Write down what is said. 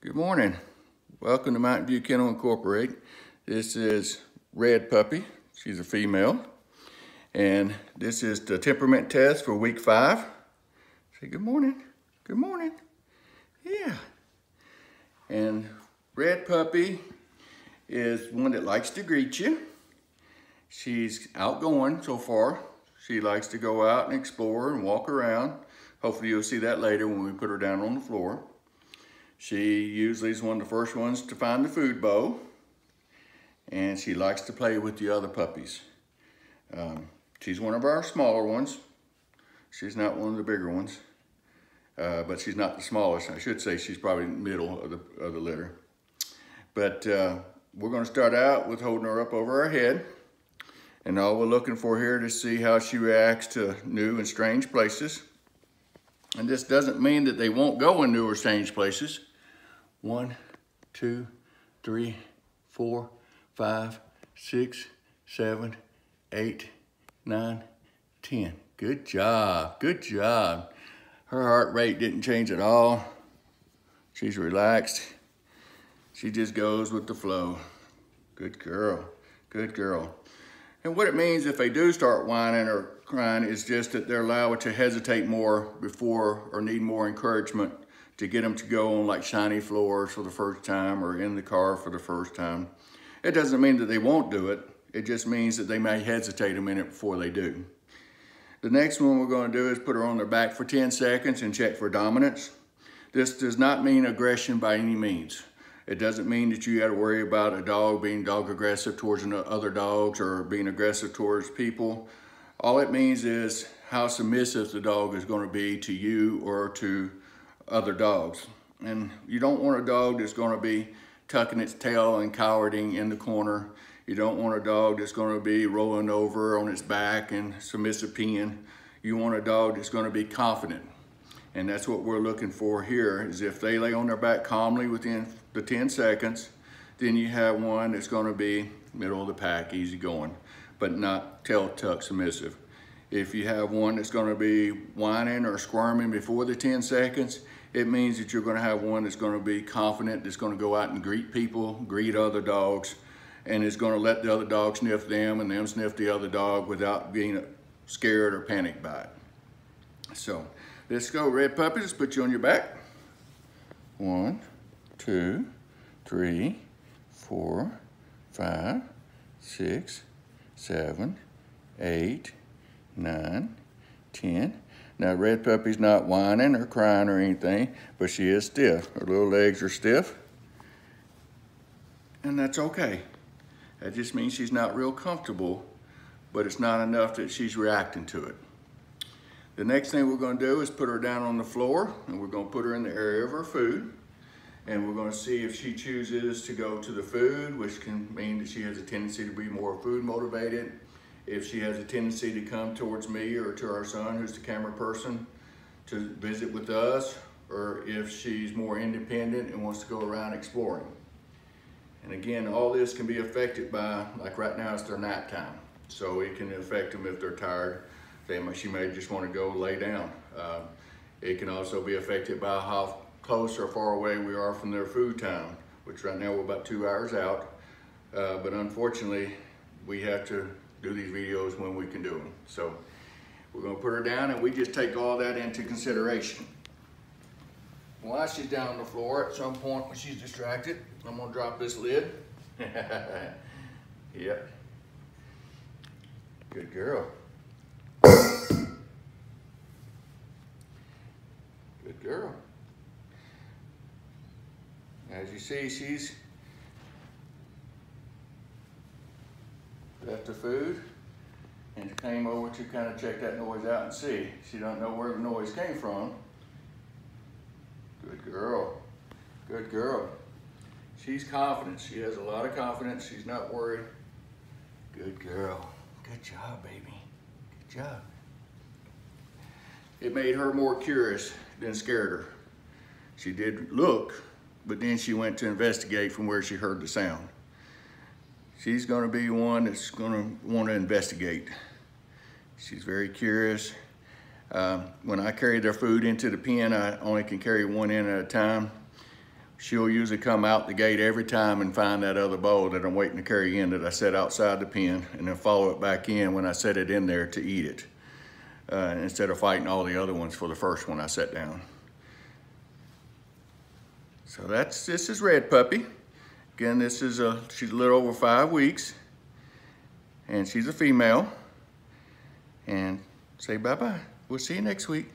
Good morning. Welcome to Mountain View Kennel Incorporated. This is Red Puppy. She's a female. And this is the temperament test for week 5. Say good morning. Good morning. Yeah. And Red Puppy is one that likes to greet you. She's outgoing so far. She likes to go out and explore and walk around. Hopefully you'll see that later when we put her down on the floor. She usually is one of the first ones to find the food bowl, and she likes to play with the other puppies. She's one of our smaller ones. She's not one of the bigger ones, but she's not the smallest. I should say she's probably in the middle of the litter. But we're going to start out with holding her up over our head, and all we're looking for here to see how she reacts to new and strange places. And this doesn't mean that they won't go in new or strange places. 1, 2, 3, 4, 5, 6, 7, 8, 9, 10. Good job, good job. Her heart rate didn't change at all. She's relaxed. She just goes with the flow. Good girl, good girl. And what it means if they do start whining or crying is just that they're allowed to hesitate more before or need more encouragement to get them to go on like shiny floors for the first time or in the car for the first time. It doesn't mean that they won't do it. It just means that they may hesitate a minute before they do. The next one we're going to do is put her on their back for 10 seconds and check for dominance. This does not mean aggression by any means. It doesn't mean that you got to worry about a dog being dog aggressive towards other dogs or being aggressive towards people. All it means is how submissive the dog is going to be to you or to other dogs. And you don't want a dog that's going to be tucking its tail and cowarding in the corner. You don't want a dog that's going to be rolling over on its back and submissive peeing. You want a dog that's going to be confident. And that's what we're looking for here, is if they lay on their back calmly within the 10 seconds, then you have one that's going to be middle of the pack, easy going, but not tail tuck submissive. If you have one that's going to be whining or squirming before the 10 seconds, it means that you're going to have one that's going to be confident, that's going to go out and greet people, greet other dogs, and is going to let the other dog sniff them and them sniff the other dog without being scared or panicked by it. So let's go, Red Puppy. Let's put you on your back. 1, 2, 3, 4, 5, 6, 7, 8, 9, 10. Now, Red Puppy's not whining or crying or anything, but she is stiff. Her little legs are stiff, and that's okay. That just means she's not real comfortable, but it's not enough that she's reacting to it. The next thing we're going to do is put her down on the floor, and we're going to put her in the area of her food, and we're going to see if she chooses to go to the food, which can mean that she has a tendency to be more food motivated. If she has a tendency to come towards me or to our son, who's the camera person, to visit with us, or if she's more independent and wants to go around exploring. And again, all this can be affected by, like right now it's their nap time, so it can affect them if thshe may just want to go lay down. It can also be affected by how close or far away we are from their food time, which right now we're about 2 hours out. But unfortunately, we have to do these videos when we can do them. So we're going to put her down, and we just take all that into consideration. While she's down on the floor, at some point when she's distracted, I'm going to drop this lid. Yep. Good girl. Good girl. As you see, she's left the food and came over to kind of check that noise out and see. She don't know where the noise came from. Good girl. Good girl. She's confident. She has a lot of confidence. She's not worried. Good girl. Good job, baby. Good job. It made her more curious than scared her. She did look, but then she went to investigate from where she heard the sound. She's going to be one that's going to want to investigate. She's very curious. When I carry their food into the pen, I only can carry one in at a time. she'll usually come out the gate every time and find that other bowl that I'm waiting to carry in that I set outside the pen, and then follow it back in when I set it in there to eat it, instead of fighting all the other ones for the first one I set down. So this is Red Puppy. Again, she's a little over 5 weeks, and she's a female. And say bye-bye. We'll see you next week.